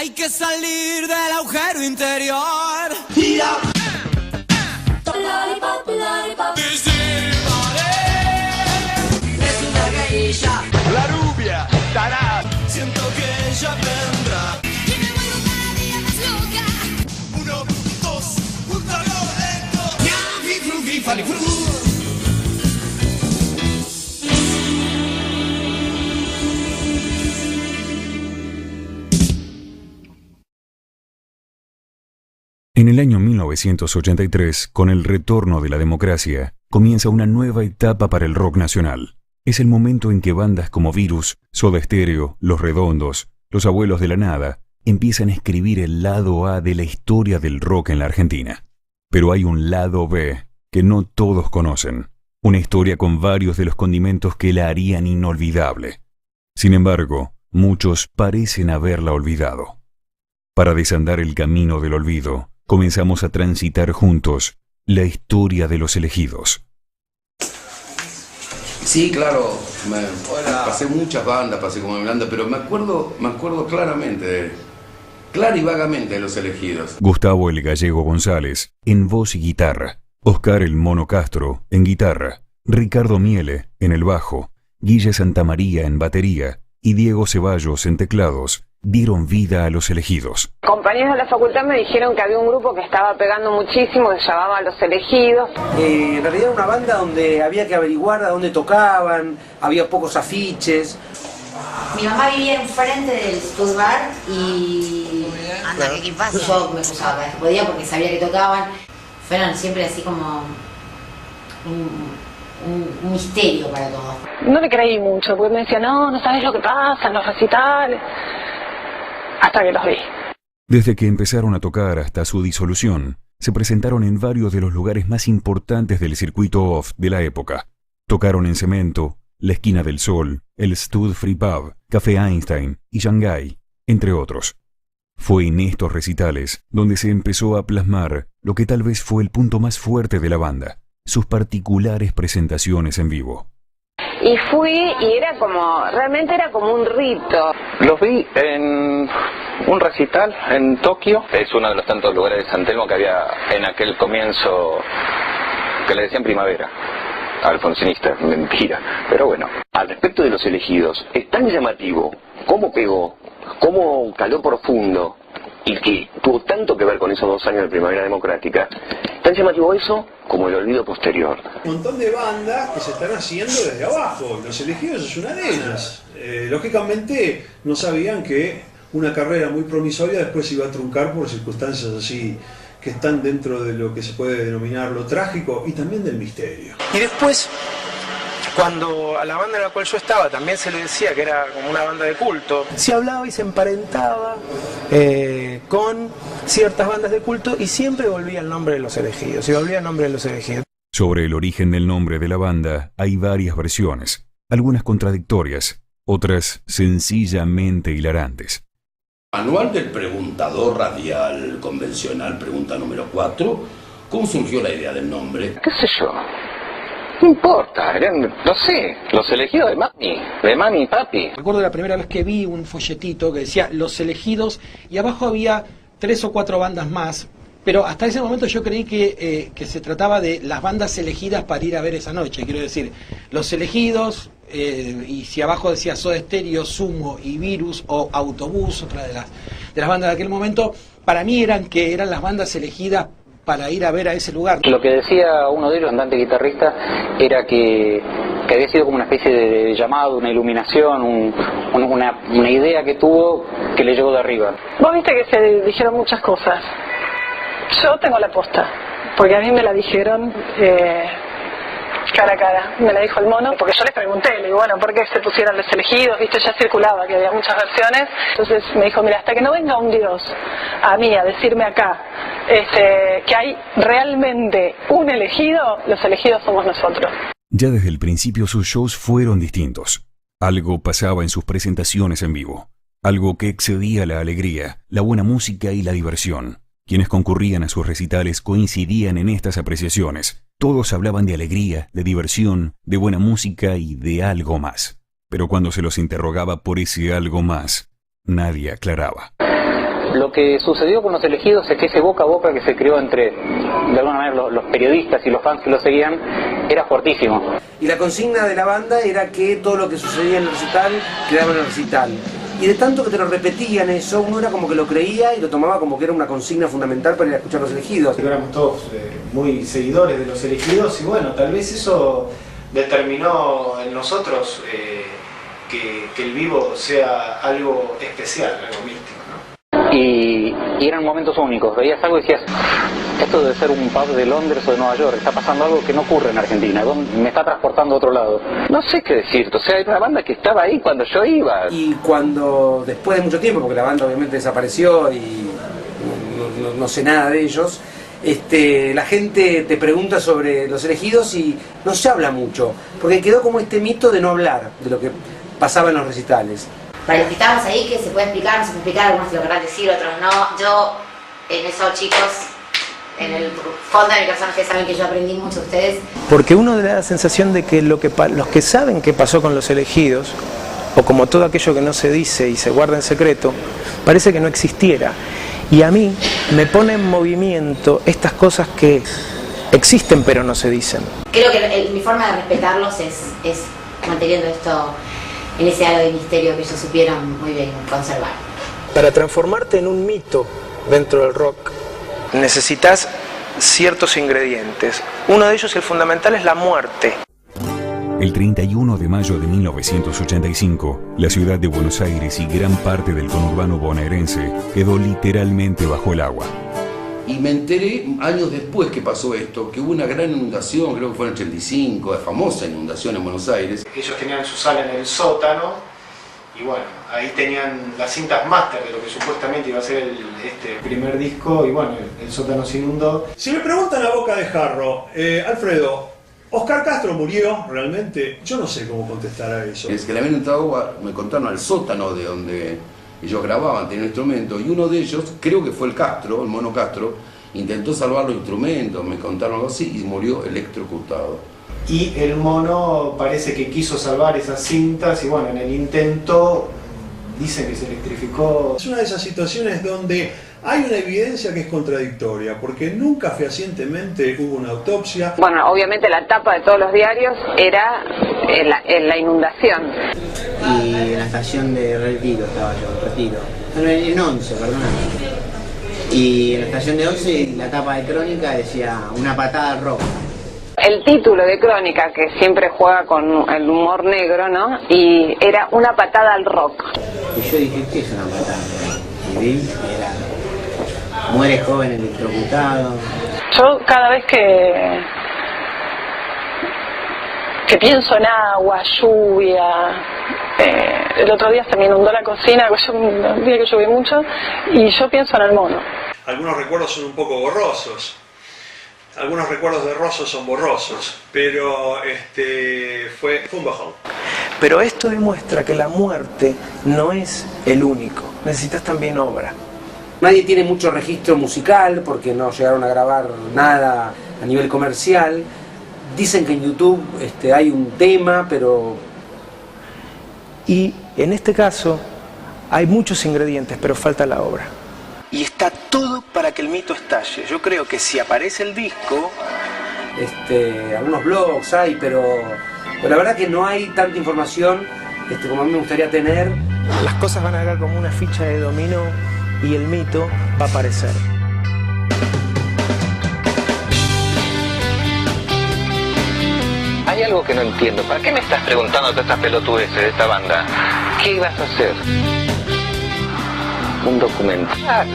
Hay que salir del agujero interior. Lollipop, lollipop. Es una geisha. La rubia estará. Siento que ella vendrá. Y me vuelvo cada día más loca. 1, 2, punto lento. Ñavi, frugi, fali, fru. En el año 1983, con el retorno de la democracia, comienza una nueva etapa para el rock nacional. Es el momento en que bandas como Virus, Soda Stereo, Los Redondos, Los Abuelos de la Nada, empiezan a escribir el lado A de la historia del rock en la Argentina. Pero hay un lado B que no todos conocen. Una historia con varios de los condimentos que la harían inolvidable. Sin embargo, muchos parecen haberla olvidado. Para desandar el camino del olvido, comenzamos a transitar juntos la historia de Los Elegidos. Sí, claro, pasé muchas bandas, pasé como Miranda, pero me acuerdo claramente, clara y vagamente de Los Elegidos. Gustavo el Gallego González, en voz y guitarra. Oscar el Mono Castro, en guitarra. Ricardo Miele, en el bajo. Guille Santamaría, en batería. Y Diego Ceballos, en teclados, dieron vida a Los Elegidos. Compañeros de la facultad me dijeron que había un grupo que estaba pegando muchísimo, que se llamaba Los Elegidos. En realidad era una banda donde había que averiguar a dónde tocaban, había pocos afiches. Mi mamá vivía enfrente del Stud Bar y anda, ¿qué pasa? Yo me cruzaba cada vez que podía porque sabía que tocaban. Fueron siempre así como un misterio para todos. No le creí mucho, porque me decían, no sabes lo que pasa en los recitales. Hasta que los vi. Desde que empezaron a tocar hasta su disolución, se presentaron en varios de los lugares más importantes del circuito off de la época. Tocaron en Cemento, La Esquina del Sol, el Stud Free Pub, Café Einstein y Shanghái, entre otros. Fue en estos recitales donde se empezó a plasmar lo que tal vez fue el punto más fuerte de la banda, sus particulares presentaciones en vivo. Y fui y realmente era como un rito. Los vi en un recital en Tokio. Es uno de los tantos lugares de San Telmo que había en aquel comienzo que le decían primavera. Alfonsinista, mentira. Pero bueno, al respecto de Los Elegidos, es tan llamativo cómo pegó, cómo caló profundo y que tuvo tanto que ver con esos 2 años de Primavera Democrática, tan llamativo eso como el olvido posterior. Un montón de bandas que se están haciendo desde abajo, Los Elegidos es una de ellas. Lógicamente no sabían que una carrera muy promisoria después se iba a truncar por circunstancias así que están dentro de lo que se puede denominar lo trágico y también del misterio. Y después, cuando a la banda en la cual yo estaba también se le decía que era como una banda de culto, se hablaba y se emparentaba con ciertas bandas de culto y siempre volvía el nombre de Los Elegidos, y volvía el nombre de Los Elegidos. Sobre el origen del nombre de la banda hay varias versiones, algunas contradictorias, otras sencillamente hilarantes. Manual del preguntador radial convencional, pregunta número 4. ¿Cómo surgió la idea del nombre? qué sé yo, no importa, no sé, Los Elegidos de mami y papi. Recuerdo la primera vez que vi un folletito que decía Los Elegidos y abajo había 3 o 4 bandas más, pero hasta ese momento yo creí que se trataba de las bandas elegidas para ir a ver esa noche. Quiero decir, Los Elegidos, y si abajo decía Soda Stereo, Sumo y Virus o Autobús, otra de las bandas de aquel momento, para mí eran las bandas elegidas para ir a ver a ese lugar. Lo que decía uno de ellos, andante guitarrista, era que había sido como una especie de llamado, una iluminación, una idea que tuvo que le llegó de arriba. Vos viste que se dijeron muchas cosas. Yo tengo la posta, porque a mí me la dijeron cara a cara. Me la dijo el mono, porque yo les pregunté, le digo, bueno, ¿por qué se pusieron Los Elegidos? Viste, ya circulaba que había muchas versiones. Entonces me dijo, mira, hasta que no venga un dios a mí a decirme acá que hay realmente un elegido, Los Elegidos somos nosotros. Ya desde el principio sus shows fueron distintos. Algo pasaba en sus presentaciones en vivo. Algo que excedía la alegría, la buena música y la diversión. Quienes concurrían a sus recitales coincidían en estas apreciaciones. Todos hablaban de alegría, de diversión, de buena música y de algo más. Pero cuando se los interrogaba por ese algo más, nadie aclaraba. Lo que sucedió con Los Elegidos es que ese boca a boca que se creó entre, de alguna manera, los periodistas y los fans que lo seguían, era fuertísimo. Y la consigna de la banda era que todo lo que sucedía en el recital quedaba en el recital. Y de tanto que te lo repetían eso, uno era como que lo creía y lo tomaba como que era una consigna fundamental para ir a escuchar Los Elegidos. Éramos todos muy seguidores de Los Elegidos y bueno, tal vez eso determinó en nosotros que el vivo sea algo especial, algo místico, ¿no? Y eran momentos únicos, veías algo y decías, esto debe ser un pub de Londres o de Nueva York, está pasando algo que no ocurre en Argentina, me está transportando a otro lado. No sé qué decirte, o sea, era una banda que estaba ahí cuando yo iba. Y cuando, después de mucho tiempo, porque la banda obviamente desapareció y no sé nada de ellos, la gente te pregunta sobre Los Elegidos y no se habla mucho, porque quedó como este mito de no hablar de lo que pasaba en los recitales. Para los que estábamos ahí, que se puede explicar, no se puede explicar, algunos lo querrán decir, otros no. Yo, en eso, chicos, en el fondo de mi corazón, ustedes saben que yo aprendí mucho de ustedes. Porque uno da la sensación de que los que saben qué pasó con Los Elegidos, o como todo aquello que no se dice y se guarda en secreto, parece que no existiera. Y a mí me pone en movimiento estas cosas que existen pero no se dicen. Creo que mi forma de respetarlos es manteniendo esto en ese halo de misterio que ellos supieron muy bien conservar. Para transformarte en un mito dentro del rock necesitas ciertos ingredientes. Uno de ellos, el fundamental, es la muerte. El 31 de mayo de 1985, la ciudad de Buenos Aires y gran parte del conurbano bonaerense quedó literalmente bajo el agua. Y me enteré años después que pasó esto, que hubo una gran inundación, creo que fue en el 85, famosa inundación en Buenos Aires. Ellos tenían su sala en el sótano y bueno, ahí tenían las cintas máster de lo que supuestamente iba a ser este primer disco y bueno, el sótano se inundó. Si me preguntan a boca de jarro, Alfredo, ¿Oscar Castro murió realmente? Yo no sé cómo contestar a eso. Es que le habían entrado, me contaron, al sótano de donde ellos grababan, tenían instrumentos, y uno de ellos, creo que fue el Castro, el Mono Castro, intentó salvar los instrumentos, me contaron algo así, y murió electrocutado. Y el Mono parece que quiso salvar esas cintas y bueno, en el intento dicen que se electrificó. Es una de esas situaciones donde hay una evidencia que es contradictoria, porque nunca fehacientemente hubo una autopsia. Bueno, obviamente la tapa de todos los diarios era la inundación. Y en la estación de Retiro estaba yo, Retiro. No, en 11, perdóname. Y en la estación de 11 la tapa de Crónica decía una patada al rock. El título de Crónica, que siempre juega con el humor negro, ¿no? Y era una patada al rock. Y yo dije, ¿qué es una patada? Y vi, era muere joven electrocutado. Yo cada vez que pienso en agua, lluvia, el otro día se me inundó la cocina, un día que llovió mucho, y yo pienso en el Mono. Algunos recuerdos son un poco borrosos, algunos recuerdos de Rosso son borrosos, pero fue un bajón. Pero esto demuestra que la muerte no es el único, necesitas también obra. Nadie tiene mucho registro musical porque no llegaron a grabar nada a nivel comercial. Dicen que en YouTube hay un tema, pero... Y en este caso hay muchos ingredientes, pero falta la obra. Y está todo para que el mito estalle. Yo creo que si aparece el disco... algunos blogs hay, pero la verdad que no hay tanta información como a mí me gustaría tener. Las cosas van a quedar como una ficha de dominó y el mito va a aparecer. Hay algo que no entiendo. ¿Para qué me estás preguntando todas estas pelotudeces de esta banda? ¿Qué ibas a hacer? Un documental.